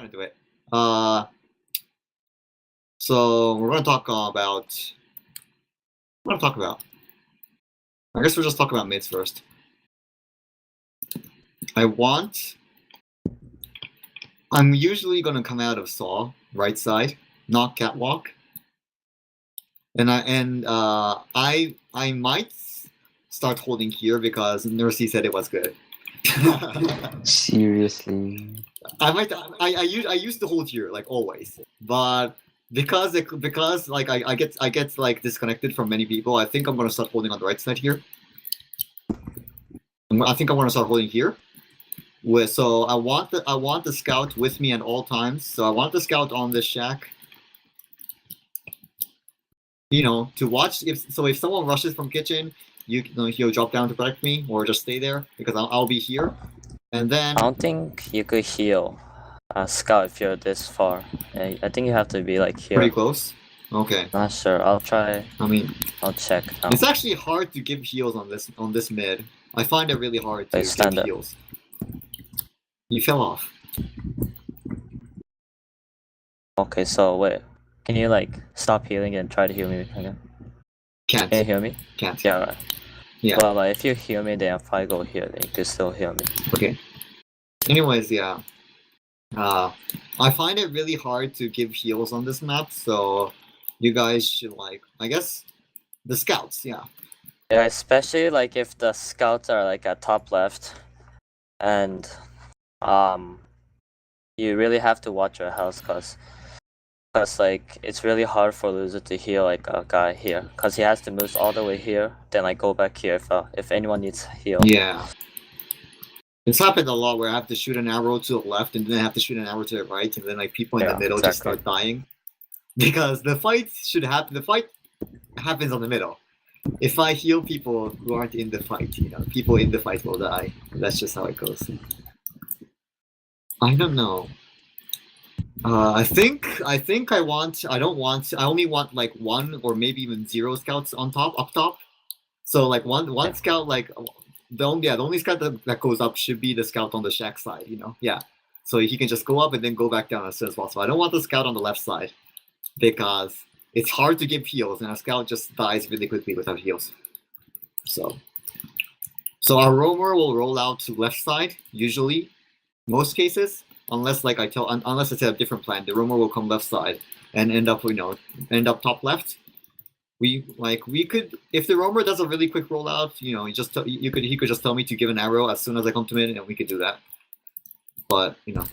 gonna do it. So we're gonna talk about. What am I talk about? I guess we'll just talk about mids first. I'm usually gonna come out of Saw, right side, not catwalk. And I might start holding here because Nursey said it was good. Seriously. I used to hold here like always, but because like I get like disconnected from many people, I think I'm gonna start holding on the right side here. I think I'm gonna start holding here. So I want the scout with me at all times. So I want the scout on this shack. You know, to watch if someone rushes from kitchen, he'll drop down to protect me or just stay there because I'll be here. And then I don't think you could heal a scout if you're this far. I think you have to be like here. Pretty close. Okay. Not sure. I'll try. I mean, I'll check now. It's actually hard to give heals on this mid. I find it really hard to give heals. You fell off. Okay, so wait. Can you like stop healing and try to heal me again? Can't. Can you heal me? Can't. Yeah, right. Yeah. Well, if you heal me, then if I go here, then you can still heal me. Okay. Anyways, yeah. I find it really hard to give heals on this map, so you guys should like, I guess, the scouts, yeah. Yeah, especially like if the scouts are like at top left, and you really have to watch your health, cause like it's really hard for loser to heal like a guy here, cause he has to move all the way here, then like go back here if anyone needs heal. Yeah. It's happened a lot where I have to shoot an arrow to the left and then I have to shoot an arrow to the right, and then like people in the middle just start dying. Because the fight should happen. The fight happens on the middle. If I heal people who aren't in the fight, you know, people in the fight will die. That's just how it goes. I don't know. I only want like 1 or maybe even 0 scouts on top, up top. So like one scout, like the only scout that goes up should be the scout on the shack side, you know? Yeah. So he can just go up and then go back down as soon as possible. I don't want the scout on the left side because it's hard to give heals and a scout just dies really quickly without heals. So our roamer will roll out to left side, usually, most cases. Unless unless it's a different plan, the roamer will come left side and end up top left. We could, if the roamer does a really quick rollout, you know, he could just tell me to give an arrow as soon as I come to mid, and we could do that. But you know,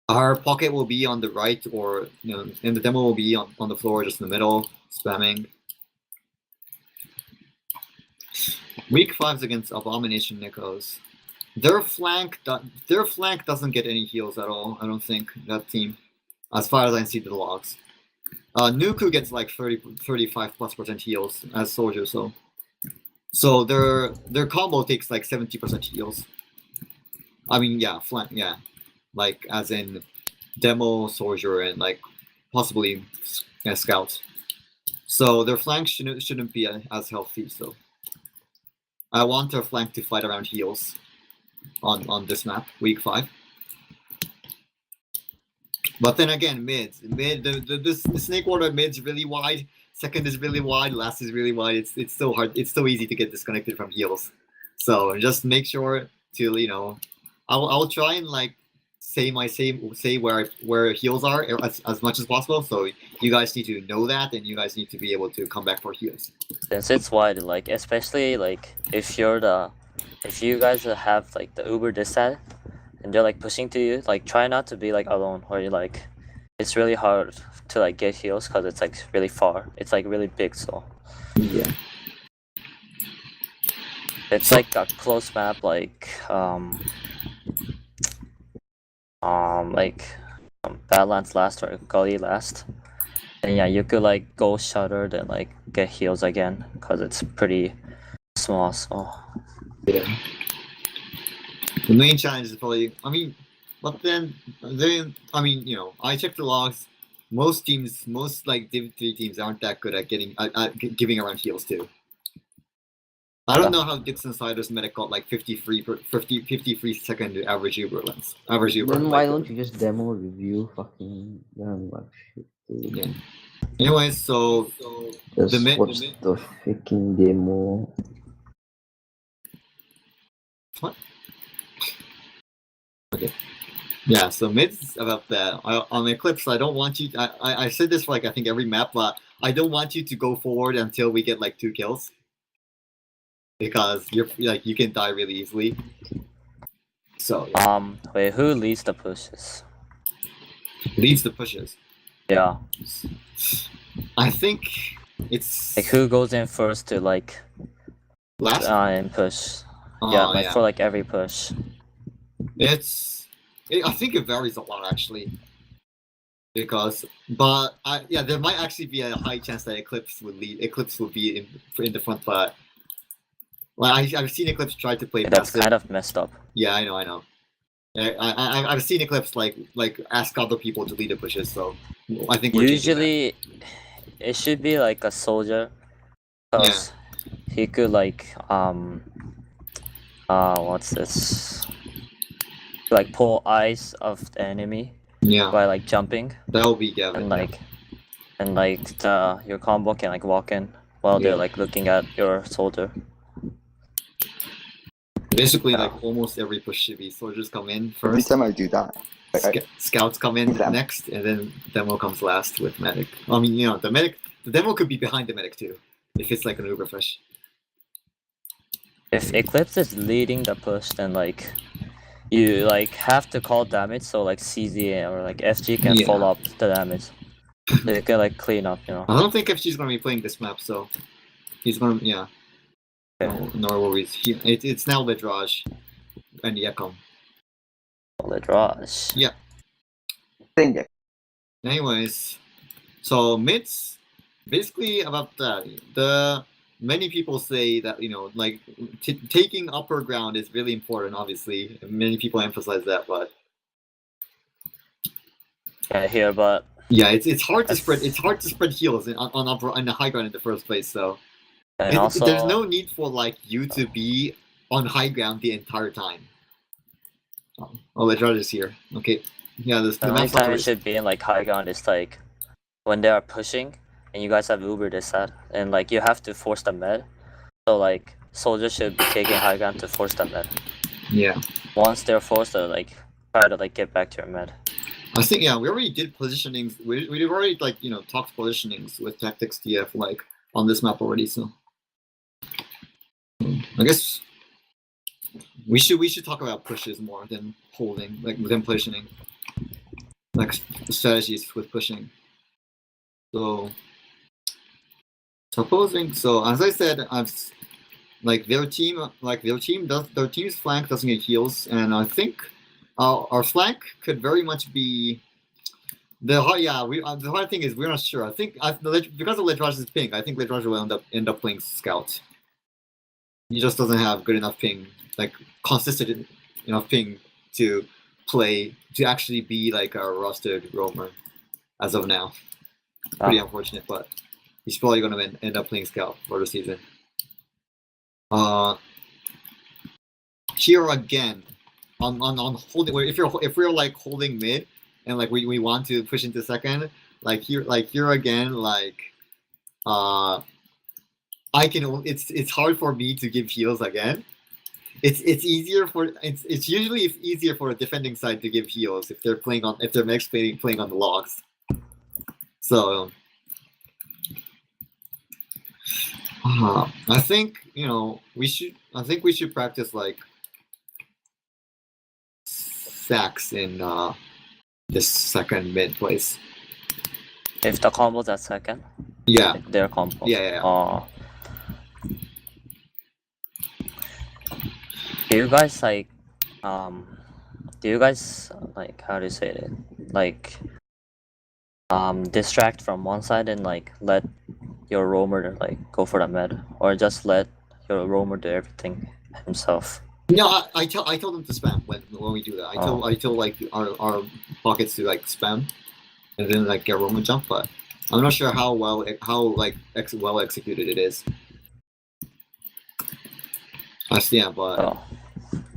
our pocket will be on the right, or you know, and the demo will be on the floor, just in the middle, spamming. Week 5's against Abomination Nikos. Their flank doesn't get any heals at all. I don't think that team, as far as I see the logs. Nuku gets like 35+% heals as soldier, so their combo takes like 70% heals. I mean, yeah, flank, yeah, like as in demo, soldier, and like possibly scout. So their flank shouldn't be as healthy. So I want their flank to fight around heals on this map, week 5. But then again, the Snakewater mid's really wide, second is really wide, last is really wide. It's so hard. It's so easy to get disconnected from heals. So just make sure to, you know, I'll try and like say where heals are as much as possible. So you guys need to know that, and you guys need to be able to come back for heals. Since it's wide, like especially like if you guys have like the Uber this side, and they're like pushing to you, like try not to be like alone, where you like it's really hard to like get heals because it's like really far. It's like really big, so yeah. It's like a close map, like Badlands last or Gully last. And yeah, you could like go shuttered and like get heals again because it's pretty small. So yeah. The main challenge is probably, I mean, but then I mean, you know, I checked the logs. Most like Div 3 teams aren't that good at giving around heals too. I don't know how Dixon Sider's medic got like 53 second average Uber length. Average Uber. Then why like, don't you just demo review fucking shit, dude? Yeah. Anyways, so Just the mid. watch the freaking demo. What? Okay. Yeah, so mid's about that. On Eclipse, I don't want you. I said this for like I think every map, but I don't want you to go forward until we get like 2 kills, because you're like you can die really easily. So yeah. Wait, who leads the pushes? Leads the pushes. Yeah. I think it's Like who goes in first to like last. and push? Yeah, like for like every push. I think it varies a lot actually, because there might actually be a high chance that Eclipse would lead. Eclipse would be in the front, but like I've seen Eclipse try to play. Yeah, that's kind of messed up. Yeah, I know. I've seen Eclipse like ask other people to lead the pushes, so I think we're usually it should be like a soldier, because he could like what's this? Like pull eyes of the enemy. Yeah. By like jumping. That will be Gavin. And your combo can like walk in while they're like looking at your soldier. Basically, like almost every push should be soldiers come in first. Every time I do that, scouts come in next, and then demo comes last with medic. I mean, the demo could be behind the medic too, if it's like an uber push. If Eclipse is leading the push, then like you like have to call damage, so like CZ or like FG can follow up the damage. So you can like clean up, I don't think FG's gonna be playing this map, so he's gonna Okay. No worries. It's now Ledrage and Yakom. Ledrage. Yeah. Anyways, so mids, basically about that. Many people say that like taking upper ground is really important. Obviously, many people emphasize that, but but it's hard to spread. It's hard to spread heals on the high ground in the first place. So. And also, there's no need for like you to be on high ground the entire time. Oh, Ledrage is here. Okay, yeah. The only time it should be in like high ground is like when they are pushing and you guys have Uber this side, and like you have to force the med. So like soldiers should be taking high ground to force the med. Yeah. Once they're forced to like try to like get back to your med. I think we already did positionings. We've already like talked positionings with Tactics DF like on this map already. So. I guess we should talk about pushes more than holding, like than positioning, like strategies with pushing. So supposing as I said, their team's flank doesn't get heals, and I think our flank could very much be the hard thing is we're not sure. I think because of Ledrage's ping, I think Ledrage will end up playing scout. He just doesn't have good enough ping, like consistent enough ping to actually be like a rostered roamer as of now. Pretty unfortunate, but he's probably going to end up playing scout for the season. Here again, on holding. If we're like holding mid and like we want to push into second, like here again, like it's hard for me to give heals again. It's usually easier for a defending side to give heals if they're next playing on the logs. So I think we should practice like sacks in this second mid place. If the combo's at second. Yeah. Like their combo. Yeah. Do you guys like how do you say it? Like distract from one side and like let your roamer like go for the med, or just let your roamer do everything himself? No, I tell them to spam when we do that. I tell like our pockets to like spam and then like get roamer jump, but I'm not sure how well executed it is. Yeah, but Oh,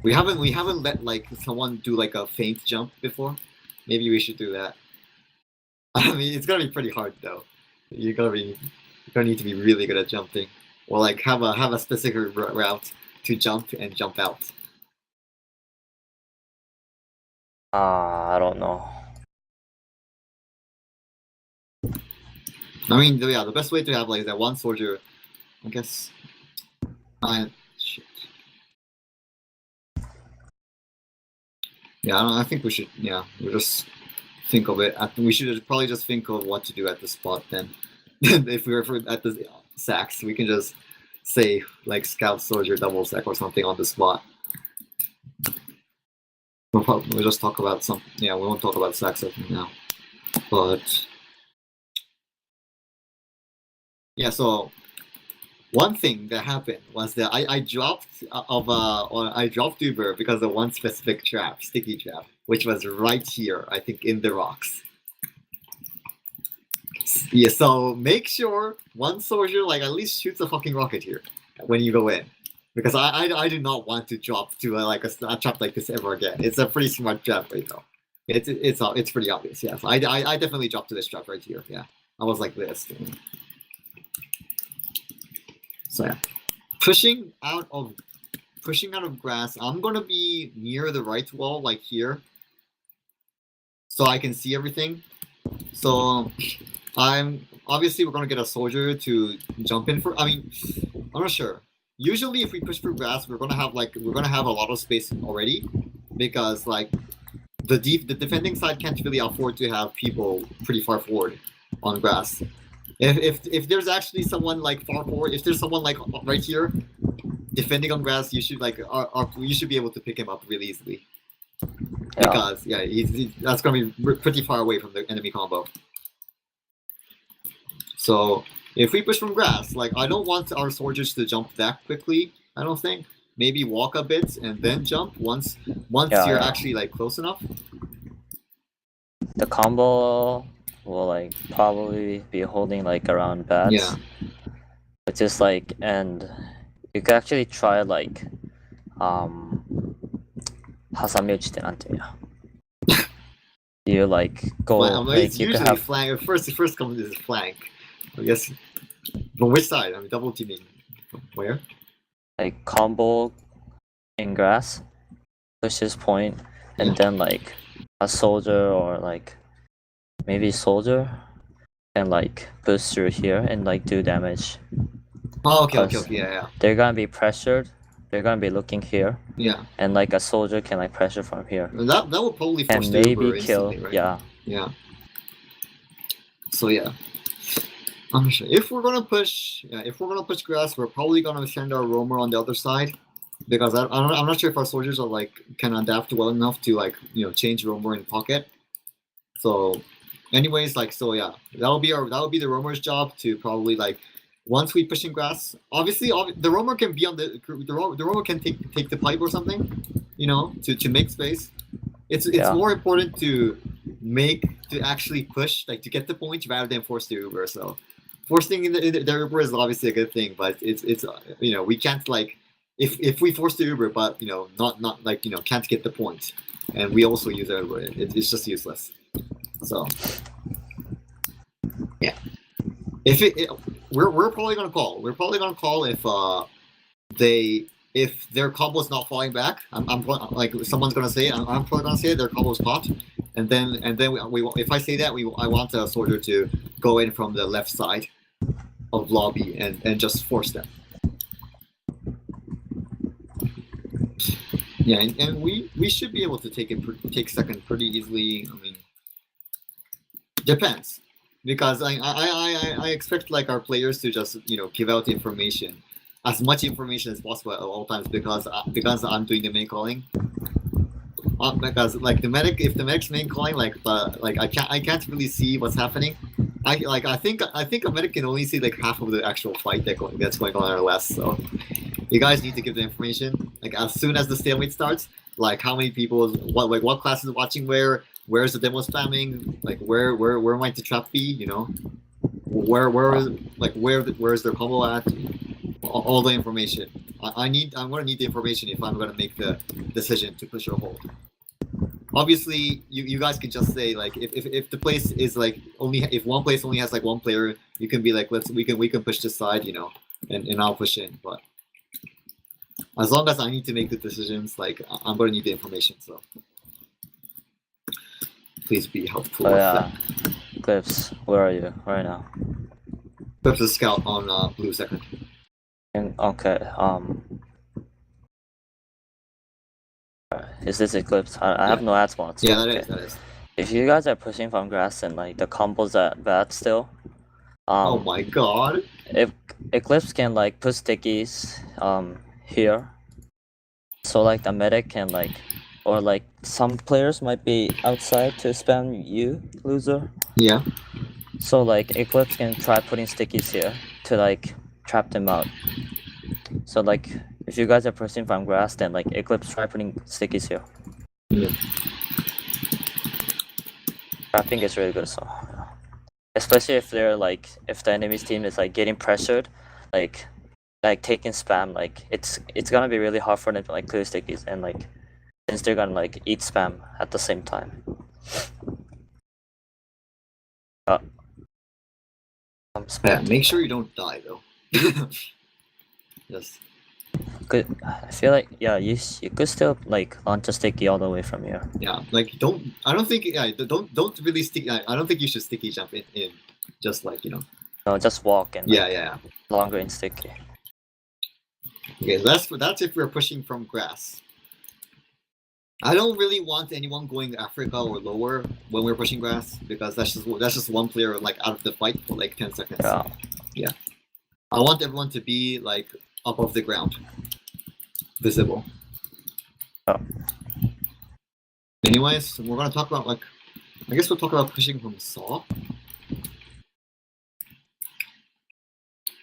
we haven't let like someone do like a feint jump before. Maybe we should do that. I mean, it's gonna be pretty hard though. You're gonna need to be really good at jumping, or like have a specific route to jump and jump out. I don't know. I mean, yeah, the best way to have like that one soldier, I guess. Shit. Yeah, I think we should. Yeah, we'll just think of it. We should probably just think of what to do at the spot then. If we were at the sacks, we can just say like scout soldier double sack or something on the spot. We'll just talk about some. Yeah, we won't talk about sacks now. But yeah, so one thing that happened was that I dropped I dropped Uber because of one specific trap, sticky trap, which was right here, I think, in the rocks. Yeah, so make sure one soldier like at least shoots a fucking rocket here when you go in, because I do not want to drop to like a trap like this ever again. It's a pretty smart trap right now. It's pretty obvious. Yes, I definitely dropped to this trap right here. Yeah, I was like this. So yeah, pushing out of grass. I'm gonna be near the right wall, like here, so I can see everything. So I'm obviously we're gonna get a soldier to jump in for. I mean, I'm not sure. Usually, if we push through grass, we're gonna have a lot of space already, because like the defending side can't really afford to have people pretty far forward on grass. If there's actually someone like far forward, if there's someone like right here defending on grass, you should you should be able to pick him up really easily. Yeah. Because yeah, that's gonna be pretty far away from the enemy combo. So if we push from grass, like I don't want our soldiers to jump that quickly. I don't think. Maybe walk a bit and then jump once you're actually like close enough. The combo will like probably be holding like around bats. Yeah. But just like, and you could actually try like 하삼유치 때 난때야. You like go like it's you could usually have flank. First comes is flank. I guess. From which side? I mean, double teaming. Where? like combo in grass, push his point, and Yeah. then like a soldier or like maybe soldier can like boost through here and like do damage. Oh, okay, Cause- yeah. They're gonna be pressured. They're gonna be looking here, Yeah. and like a soldier can like pressure from here That will probably force and the Uber maybe kill. instantly, right? Yeah, Yeah. So yeah. I'm sure if we're gonna push grass, we're probably gonna send our roamer on the other side, because I'm not sure if our soldiers are like can adapt well enough to like change roamer in pocket. So, anyways, like so yeah, that'll be the roamer's job to probably like once we push in grass. Obviously, the roamer can be on the roamer can take the pipe or something, to make space. It's Yeah. more important to actually push, like to get the point rather than force the Uber. So forcing in the Uber is obviously a good thing, but it's we can't like if we force the Uber, but not like can't get the point, and we also use Uber, it's just useless. So yeah, we're probably gonna call. We're probably gonna call if their combo's not falling back. I'm like someone's gonna say it. I'm probably gonna say it, their combo's caught, and then we if I say that I want a soldier to go in from the left side of lobby and just force them. Yeah, and we should be able to take second pretty easily. I mean, depends, because I expect like our players to just give out information, as much information as possible at all times, because I'm doing the main calling. Because like if the medic's main calling, like I can't really see what's happening. I think a medic can only see like half of the actual fight that's going on or less. So you guys need to give the information like as soon as the stalemate starts. Like how many people, what class is watching where's the demo spamming, like where might the trap be, where's their combo at, all the information I'm gonna need the information if I'm gonna make the decision to push or hold. Obviously, you guys can just say like if the place is like only if one place only has like one player, you can be like we can push this side, you know, and I'll push in. But as long as I need to make the decisions, like I'm gonna need the information. So please be helpful with that. Clips, where are you right now? Clips the scout on blue second. Okay. Is this Eclipse? I have no ad spots. Yeah, okay. that is. If you guys are pushing from grass and like the combos at bad still, Oh my god. if Eclipse can like put stickies here, so like the medic can like, or like some players might be outside to spam you, loser. Yeah. So like Eclipse can try putting stickies here to like trap them out. So like if you guys are pushing from grass, then like Eclipse try putting stickies here. Yeah. I think it's really good. So, yeah. Especially if they're like if the enemy's team is like getting pressured, like taking spam, like it's gonna be really hard for them to like clear stickies, and like since they're gonna like eat spam at the same time. Yeah, make sure you don't die though. Yes. Good. I feel like you could still like launch a sticky all the way from here. Yeah, like I don't think don't really stick. I don't think you should sticky jump in just like, you know. No, just walk and Yeah. longer in sticky. Okay, that's if we're pushing from grass. I don't really want anyone going Africa or lower when we're pushing grass because that's just one player like out of the fight for like 10 seconds. Yeah. I want everyone to be like above the ground, visible. Oh. Anyways, we're gonna talk about like, I guess we'll talk about pushing from saw.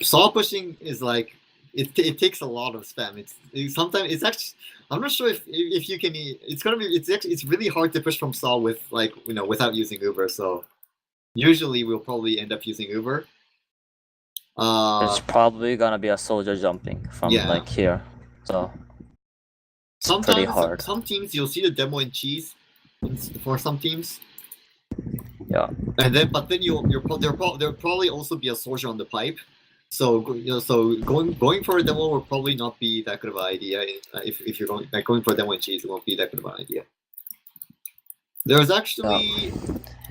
Saw pushing is like it takes a lot of spam. Sometimes it's actually I'm not sure if you can. It's really hard to push from saw with like, you know, without using Uber. So usually we'll probably end up using Uber. It's probably gonna be a soldier jumping from like here. So it's pretty hard. Some teams you'll see the demo in cheese for some teams. Yeah. And then but then there'll probably also be a soldier on the pipe. So, you know, so going for a demo will probably not be that good of an idea. If you're going for a demo in cheese, it won't be that good of an idea. There's actually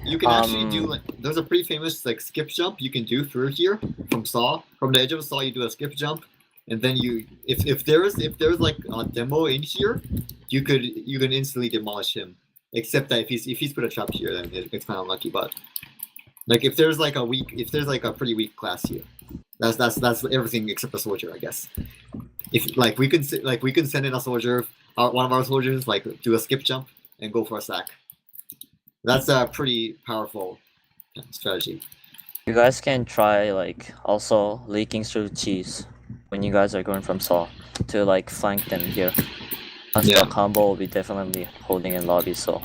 you can actually do like there's a pretty famous like skip jump you can do through here from the edge of a saw. You do a skip jump, and then you if there's like a demo in here, you can instantly demolish him. Except that if he's put a trap here, then it's kind of unlucky. But like if there's like a pretty weak class here. That's everything except a soldier, I guess. If like we can send in a soldier, one of our soldiers, like do a skip jump and go for a sack. That's a pretty powerful strategy. You guys can try like also leaking through cheese when you guys are going from saw to like flank them here. The combo will be definitely holding in lobby, so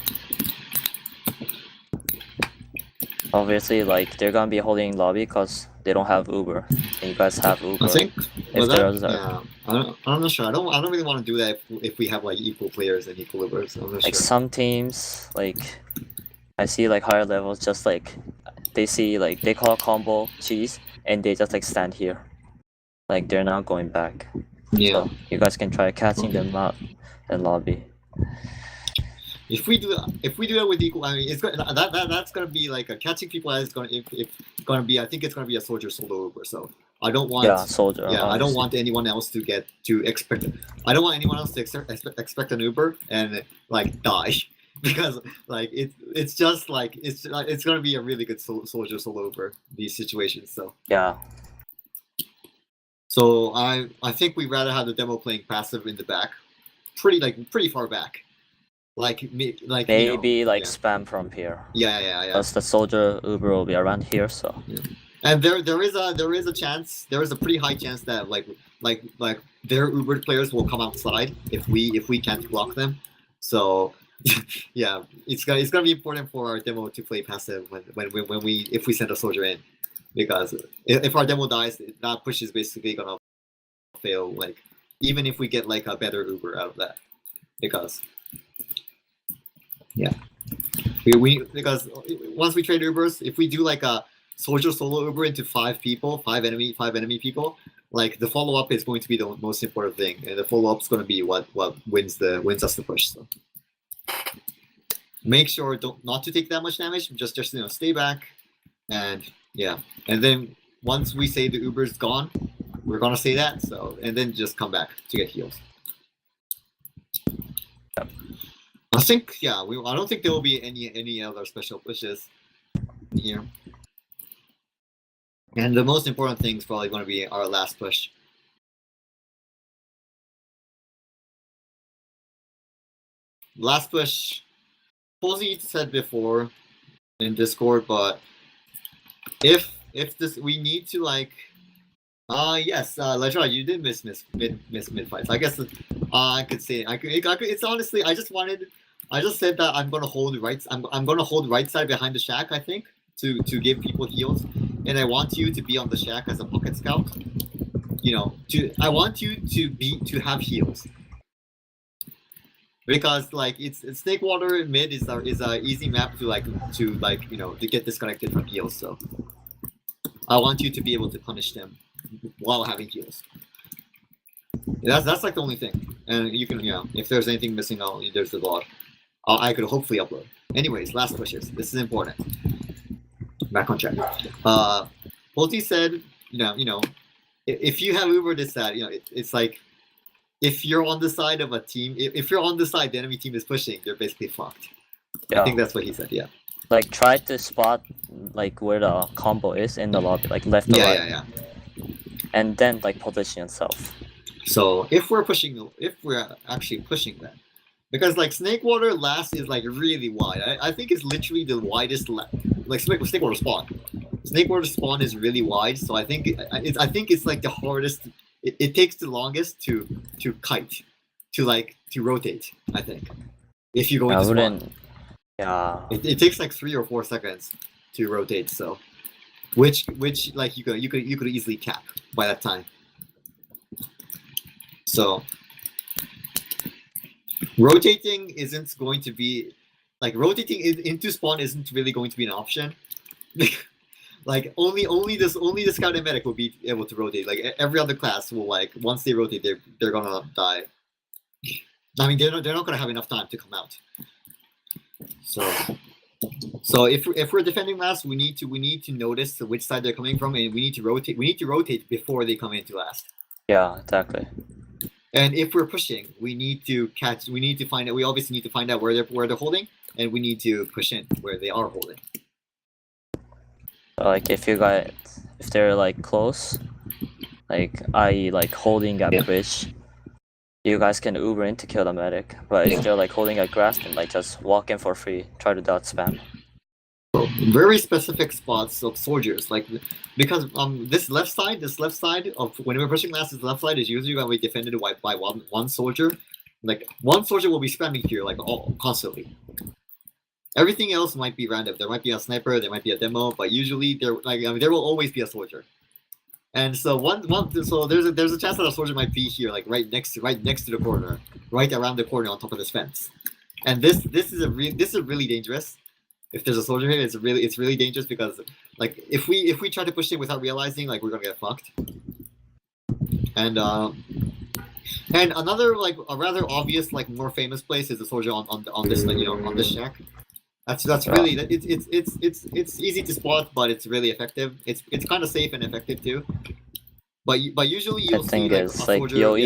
obviously like they're gonna be holding lobby because they don't have Uber, and you guys have Uber. I think. I'm not sure. I don't really want to do that if we have like equal players and equal Ubers. I'm not like sure. Some teams, like I see like higher levels, just like they see like they call combo cheese and they just like stand here, like they're not going back. Yeah. So you guys can try catching them out in lobby. If we do that with equal, I mean, that's gonna be like a catching people. I think it's gonna be a soldier solo Uber. So I don't want soldier. Yeah, I don't want anyone else to expect. I don't want anyone else to expect an Uber and like die because like it's just like it's gonna be a really good soldier solo Uber these situations. So yeah. So I think we'd rather have the demo playing passive in the back, pretty far back. Like maybe spam from here. Yeah. Because the soldier Uber will be around here, so. Yeah. And there is a pretty high chance that like their Uber players will come outside if we can't block them. So yeah, it's gonna be important for our demo to play passive if we send a soldier in, because if our demo dies, that push is basically gonna fail. Like even if we get like a better Uber out of that, because because once we trade Ubers, if we do like a soldier solo Uber into 5 people, 5 enemy people, like the follow up is going to be the most important thing, and the follow up is going to be what wins us the push. So make sure not to take that much damage. Just stay back, and and then once we say the Uber's gone, we're gonna say that. So and then just come back to get heals. I think I don't think there will be any other special pushes here. And the most important thing is probably going to be our last push. Last push, Posey said before in Discord, but if this we need to like yes, Lejra, you did miss mid fights. I guess I could say I could it's honestly I just said that I'm gonna hold I'm gonna hold right side behind the shack, I think, to give people heals. And I want you to be on the shack as a pocket scout. I want you to have heals. Because like it's Snakewater mid is a easy map to get disconnected from heals. So I want you to be able to punish them while having heals. That's like the only thing. And you can if there's anything missing, there's the VOD. I could hopefully upload. Anyways, last pushes. This is important. Back on track. Polty said, if you have Uber this that, it's like if you're on the side of a team, if you're on the side the enemy team is pushing, they're basically fucked. Yeah. I think that's what he said. Yeah. Like try to spot like where the combo is in the lobby, like left or right. Yeah. And then like position yourself. So if we're actually pushing that. Because like Snakewater last is like really wide. I think it's literally the widest like Snakewater spawn. Snakewater spawn is really wide, so I think it's like the hardest. It takes the longest to kite, to rotate. I think if you go into spawn, it takes like 3 or 4 seconds to rotate. So, which like you could easily cap by that time. So. Rotating isn't going to be rotating into spawn isn't really going to be an option. Like only the scout and medic will be able to rotate. Like every other class will once they rotate they're gonna die. I mean they're not gonna have enough time to come out. So if we're defending last, we need to notice which side they're coming from, and we need to rotate before they come into last. Yeah, exactly. And if we're pushing, we obviously need to find out where they're holding, and we need to push in where they are holding. So, like if they're like close, i.e. like holding a bridge, you guys can Uber in to kill the medic. But if they're like holding a grass, then like just walk in for free, try to dot spam. Very specific spots of soldiers, because this left side of when we're pushing last, this left side is usually going to be defended by one soldier. Like one soldier will be spamming here constantly. Everything else might be random. There might be a sniper, there might be a demo, but usually there will always be a soldier. And so there's a chance that a soldier might be here, like right next to the corner, right around the corner on top of this fence. And this is really dangerous. If there's a soldier here, it's really dangerous because if we try to push in without realizing, we're gonna get fucked. And another a rather obvious more famous place is the soldier on this on this shack. That's really it's easy to spot, but it's really effective. It's kind of safe and effective too. But usually you'll see a soldier,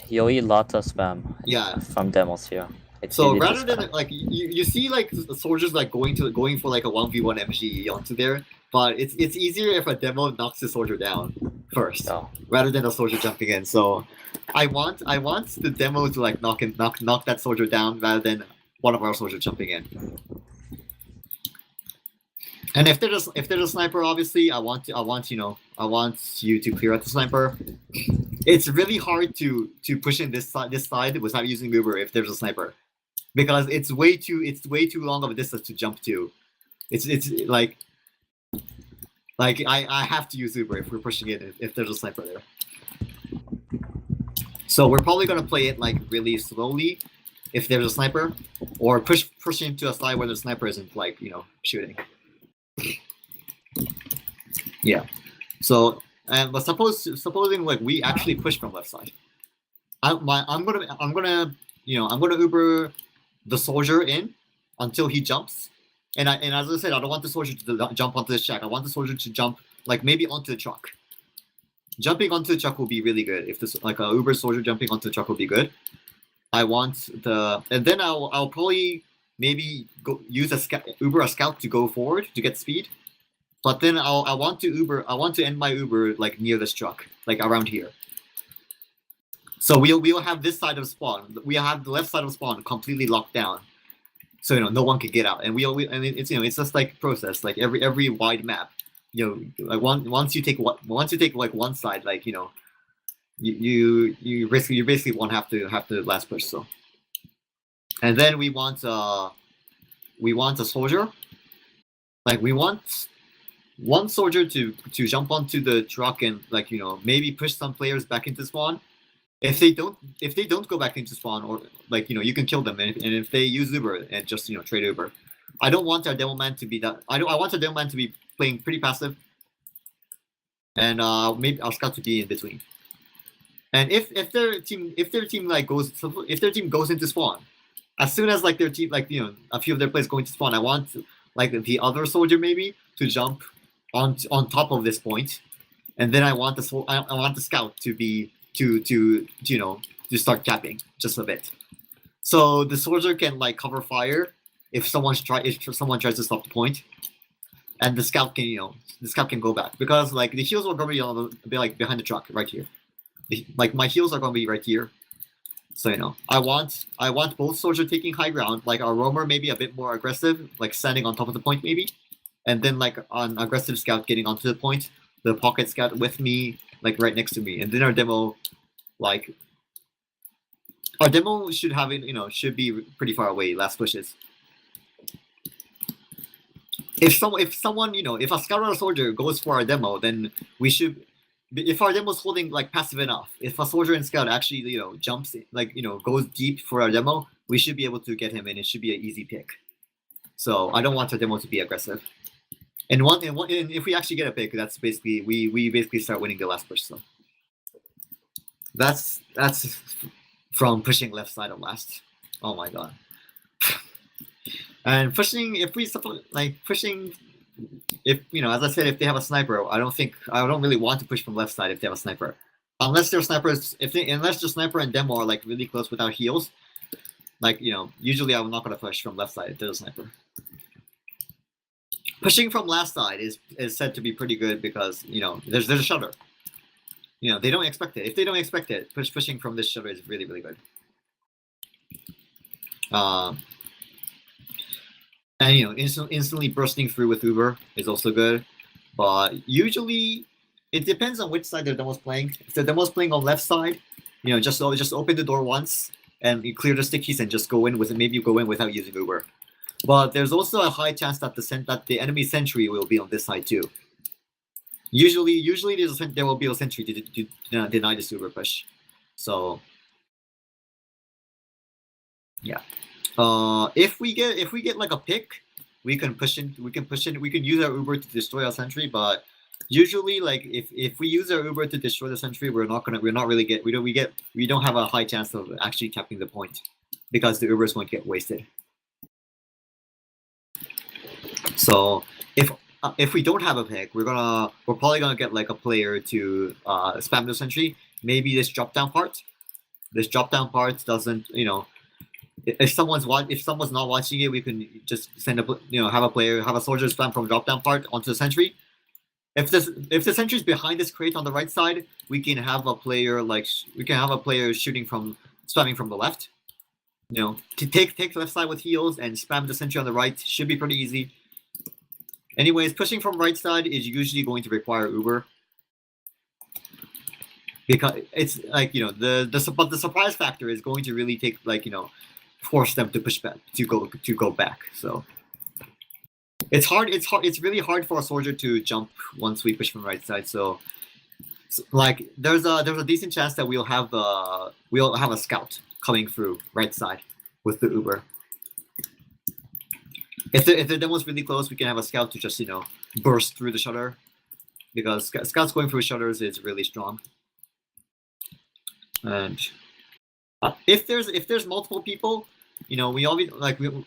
you'll eat lots of spam. Yeah. From demos here. So rather than you see soldiers going for a 1v1 MG onto there, but it's easier if a demo knocks the soldier down first rather than a soldier jumping in. So I want the demo to knock that soldier down rather than one of our soldiers jumping in. And if there's a sniper, obviously I want you to clear out the sniper. It's really hard to push in this side without using Uber if there's a sniper. Because it's way too long of a distance to jump to. It's I have to use Uber if we're pushing it if there's a sniper there. So we're probably gonna play it like really slowly if there's a sniper, or push him to a side where the sniper isn't like shooting. Yeah. So but supposing like we actually push from left side, I'm gonna Uber the soldier in until he jumps, and as I said, I don't want the soldier to jump onto the shack. I want the soldier to jump like maybe onto the truck. Jumping onto the truck will be really good. If this like a Uber soldier jumping onto the truck will be good. I want and then I'll probably maybe use Uber a scout to go forward to get speed. But then I want to end my Uber like near this truck, like around here. So we'll have this side of spawn. We have the left side of spawn completely locked down, so no one can get out. And it's it's just like process like every wide map. Like once you take like one side, like you basically won't have to last push. So, and then we want a soldier. Like we want one soldier to jump onto the truck and like maybe push some players back into spawn. If they don't go back into spawn, or like you can kill them, and if they use Uber and just trade Uber. I don't want our demo man to be that. I want our demo man to be playing pretty passive, and maybe our scout to be in between. And if their team like goes into spawn, as soon as like their team like a few of their players go into spawn, I want like the other soldier maybe to jump on top of this point, and then I want the scout to be to start capping just a bit, so the soldier can like cover fire if someone tries to stop the point, and the scout can go back, because like the heals will probably be like behind the truck right here. Like my heals are gonna be right here, so I want both soldiers taking high ground, like our roamer maybe a bit more aggressive, like standing on top of the point maybe, and then like an aggressive scout getting onto the point, the pocket scout with me like right next to me, and then our demo should have it should be pretty far away last pushes. If someone if a scout or a soldier goes for our demo, then we should, if our demo is holding like passive enough, if a soldier and scout actually jumps like goes deep for our demo, we should be able to get him, and it should be an easy pick. So I don't want our demo to be aggressive. And if we actually get a pick, that's basically we basically start winning the last push. So that's from pushing left side of last. Oh my god. And pushing, if we like pushing, if as I said, if they have a sniper, I don't really want to push from left side if they have a sniper, unless their snipers, unless the sniper and demo are like really close without heals. Like usually I'm not gonna push from left side if there's a sniper. Pushing from last side is said to be pretty good because there's a shutter. They don't expect it. If they don't expect it, pushing from this shutter is really really good. And instantly bursting through with Uber is also good, but usually it depends on which side the demo's playing. If the demo's playing on left side, just open the door once and you clear the stickies and just go in with it. Maybe you go in without using Uber. But there's also a high chance that the enemy sentry will be on this side too. Usually there will be a sentry to deny this Uber push. So yeah. If we get like a pick, we can push in. We can use our Uber to destroy our sentry. But usually, like if we use our Uber to destroy the sentry, we don't have a high chance of actually tapping the point, because the Uber is going to get wasted. So if we don't have a pick, we're probably gonna get like a player to spam the sentry. Maybe this drop down part. This drop down part doesn't if someone's not watching it, we can just send have a soldier spam from drop down part onto the sentry. If the sentry is behind this crate on the right side, we can have a player shooting from spamming from the left. To take the left side with heals and spam the sentry on the right should be pretty easy. Anyways, pushing from right side is usually going to require Uber, because it's like but the surprise factor is going to really take force them to push back to go back. So it's really hard for a soldier to jump once we push from right side. So like there's a decent chance that we'll have a scout coming through right side with the Uber. If the demo's really close, we can have a scout to just burst through the shutter, because scouts going through shutters is really strong. And if there's multiple people, we always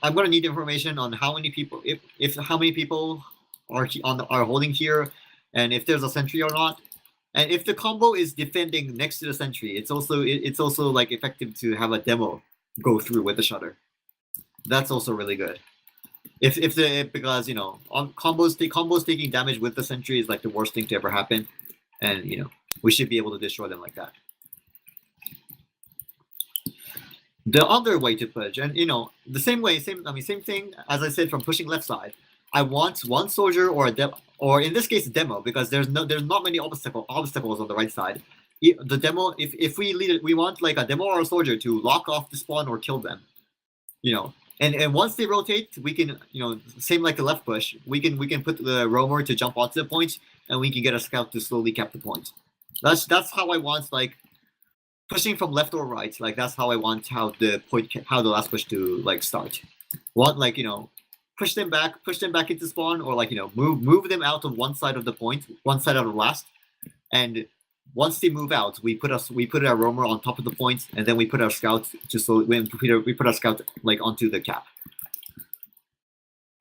I'm gonna need information on how many people if how many people are holding here, and if there's a sentry or not. And if the combo is defending next to the sentry, it's also like effective to have a demo go through with the shutter. That's also really good. Because combos taking damage with the sentry is like the worst thing to ever happen, and we should be able to destroy them like that. The other way to push, and the same thing as I said from pushing left side. I want one soldier or or in this case a demo, because there's not many obstacles on the right side. The demo, if we lead it, we want like a demo or a soldier to lock off the spawn or kill them. And once they rotate, we can same like the left push. We can put the roamer to jump onto the point, and we can get a scout to slowly cap the point. That's how I want, like pushing from left or right. Like that's how I want how the last push to like start. Want push them back into spawn, or move them out of one side of the point, one side of the last, and once they move out, we put our roamer on top of the point, and then we put our scout we put our scout like onto the cap,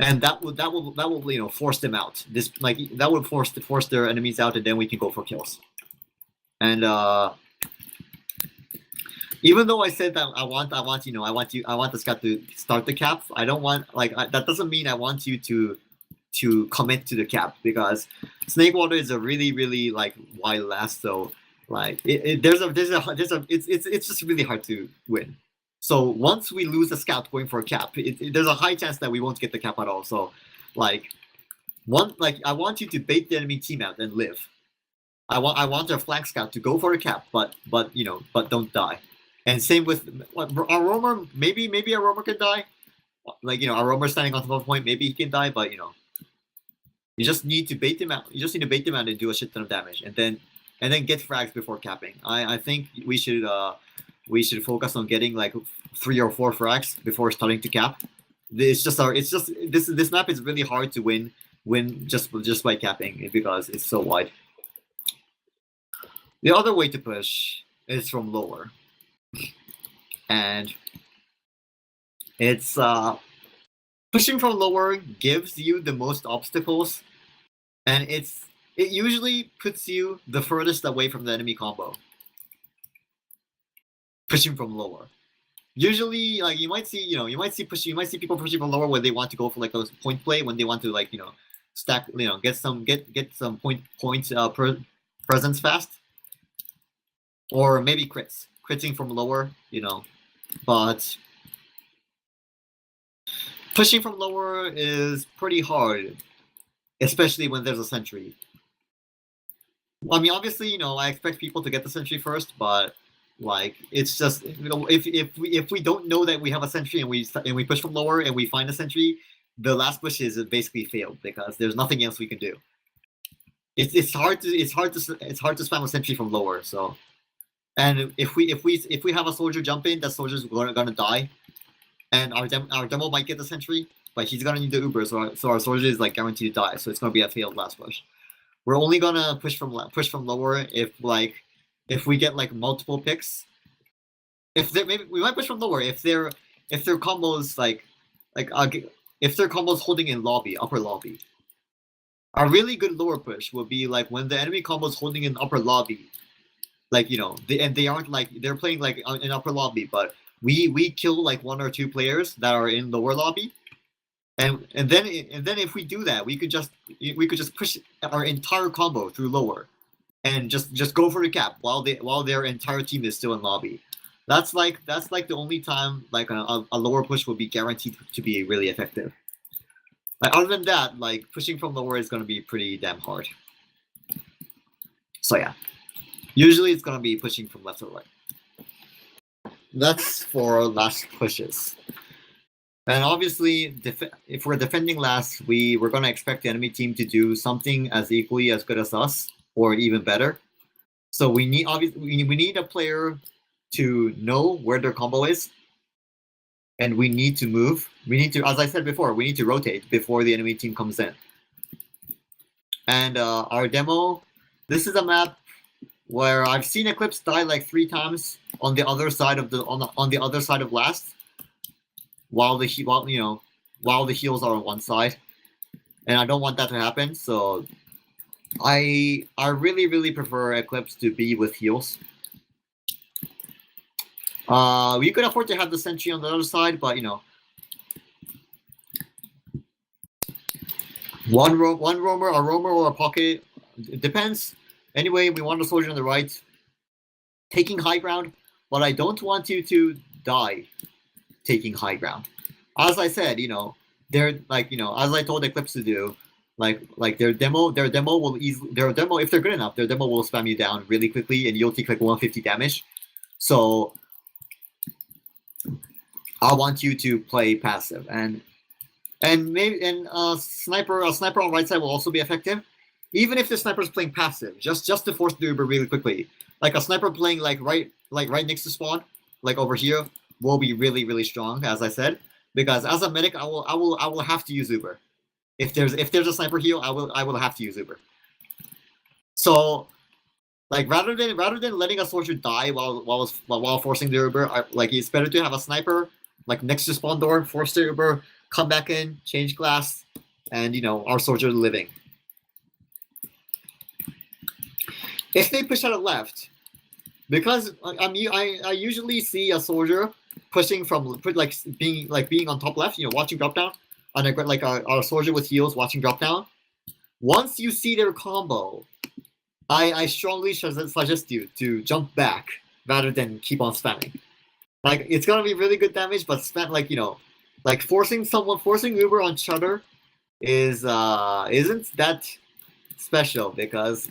and that will force them out. That would force their enemies out, and then we can go for kills. And even though I said that I want the scout to start the cap, I don't want that doesn't mean I want you to commit to the cap, because Snakewater is a really like wide last, so it's just really hard to win. So once we lose a scout going for a cap, there's a high chance that we won't get the cap at all. So I want you to bait the enemy team out and live. I want our flank scout to go for a cap, but don't die. And same with our roamer. Maybe our roamer can die. Our roamer standing on top of the point, maybe he can die, but you just need to bait them out. You just need to bait them out and do a shit ton of damage, and then get frags before capping. I think we should focus on getting like 3 or 4 frags before starting to cap. This map is really hard to win just by capping, because it's so wide. The other way to push is from lower, and it's pushing from lower gives you the most obstacles, and it usually puts you the furthest away from the enemy combo. Pushing from lower, usually you might see people pushing from lower when they want to go for like a point play, when they want to stack, get some points presence fast, or maybe critting from lower, but pushing from lower is pretty hard, especially when there's a sentry. I mean, obviously, I expect people to get the sentry first, but it's just if we don't know that we have a sentry and we push from lower and we find a sentry, the last push is basically failed, because there's nothing else we can do. It's hard to spam a sentry from lower. So, and if we have a soldier jump in, that soldier's gonna die. And our demo might get the sentry, but he's gonna need the Uber, so our soldier is guaranteed to die. So it's gonna be a failed last push. We're only gonna push from lower if we get multiple picks. Maybe we might push from lower if their combos if their combos holding in upper lobby. A really good lower push will be when the enemy combos holding in upper lobby, they aren't they're playing in upper lobby, but we kill 1 or 2 players that are in lower lobby, and then if we do that, we could just push our entire combo through lower, and just go for the cap while their entire team is still in lobby. That's the only time a lower push will be guaranteed to be really effective. Other than that, pushing from lower is going to be pretty damn hard. So yeah, usually it's going to be pushing from left or right. That's for last pushes. And obviously, if we're defending last, we're going to expect the enemy team to do something as equally as good as us, or even better. So we need obviously we need a player to know where their combo is, and we need to move. We need to, as I said before, we need to rotate before the enemy team comes in. And our demo, this is a map where I've seen Eclipse die like 3 times on the other side of the on the other side of last, while the heals are on one side, and I don't want that to happen. So I really prefer Eclipse to be with heals. We could afford to have the sentry on the other side, but one roamer, a roamer, or a pocket. It depends. Anyway, we want a soldier on the right, taking high ground, but I don't want you to die taking high ground. As I said, they're as I told Eclipse to do, like their demo will if they're good enough, their demo will spam you down really quickly, and you'll take like 150 damage. So I want you to play passive, and sniper on right side will also be effective, even if the sniper is playing passive, just to force the Uber really quickly. Like a sniper playing right next to spawn, like over here, will be really strong, as I said, because as a medic, I will have to use Uber. If there's a sniper heal, I will have to use Uber. So, like rather than letting a soldier die while forcing the Uber, it's better to have a sniper like next to spawn door, force the Uber, come back in, change glass, and our soldier living. If they push out left, because I usually see a soldier pushing from being on top left, watching drop down, and our soldier with heals watching drop down. Once you see their combo, I strongly suggest you to jump back rather than keep on spamming. Like it's gonna be really good damage, but spam forcing Uber on Shutter isn't that special, because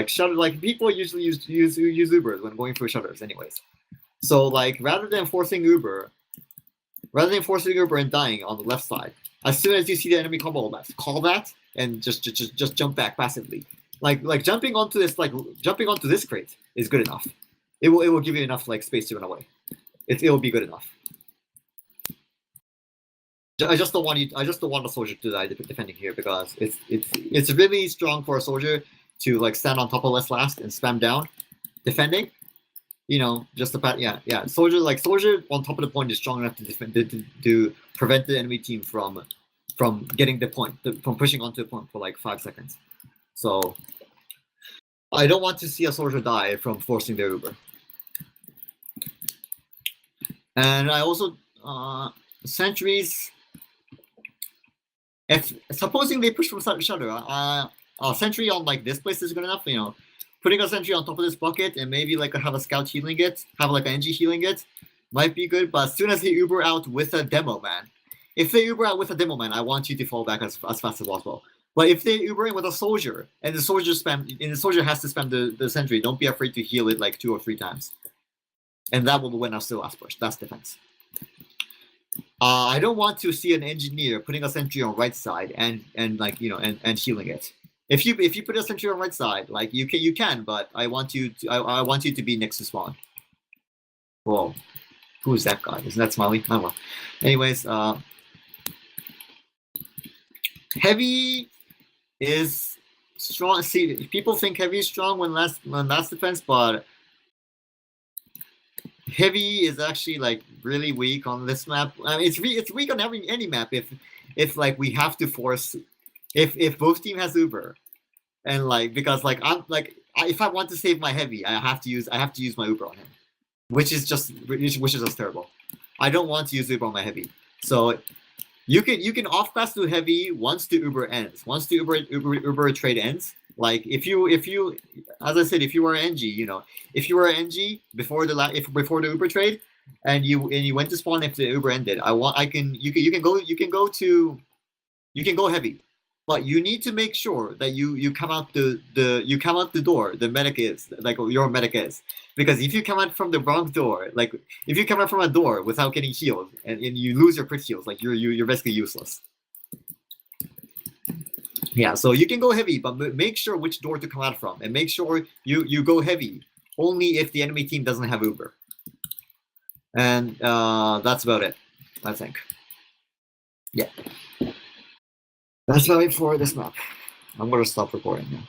Shutter, people usually use Ubers when going for Shutters anyways. So rather than forcing Uber and dying on the left side, as soon as you see the enemy combo left, call that and just jump back passively. Like jumping onto this crate is good enough. It will give you enough space to run away. It will be good enough. I just don't want a soldier to die defending here, because it's really strong for a soldier to stand on top of last and spam down defending. Just the soldier on top of the point is strong enough to defend to prevent the enemy team from getting the point, from pushing onto the point for 5 seconds. So I don't want to see a soldier die from forcing their Uber. And I also sentries. If supposing they push from Shutter, a sentry on this place is good enough. Putting a sentry on top of this bucket and maybe have a scout healing it, have an NG healing it, might be good. But as soon as they Uber out with a demo man, I want you to fall back as fast as possible. But if they Uber in with a soldier and the soldier has to spam the sentry, don't be afraid to heal it 2 or 3 times, and that will win us the last push. That's defense. I don't want to see an engineer putting a sentry on right side and healing it. If you put a sentry on right side, you can, but I want you to be next to spawn. Whoa, who's that guy? Isn't that Smiley? I don't know. Anyways, heavy is strong. See, people think heavy is strong when last defense, but heavy is actually really weak on this map. I mean, it's weak on any map if we have to force, if both team has Uber, and because if I want to save my heavy, I have to use my Uber on him, which is just terrible. I don't want to use Uber on my heavy. So you can off pass to heavy once the Uber ends. Once the Uber trade ends. If you, as I said, if you were an NG, if you were an NG before the Uber trade, and you went to spawn if the Uber ended, you can go heavy, but you need to make sure that you come out the door the medic is your medic is, because if you come out from the wrong door, if you come out from a door without getting healed and you lose your crit heals, you're basically useless. Yeah, so you can go heavy, but make sure which door to come out from, and make sure you go heavy only if the enemy team doesn't have Uber. And that's about it, I think. Yeah. That's about it for this map. I'm gonna stop recording now.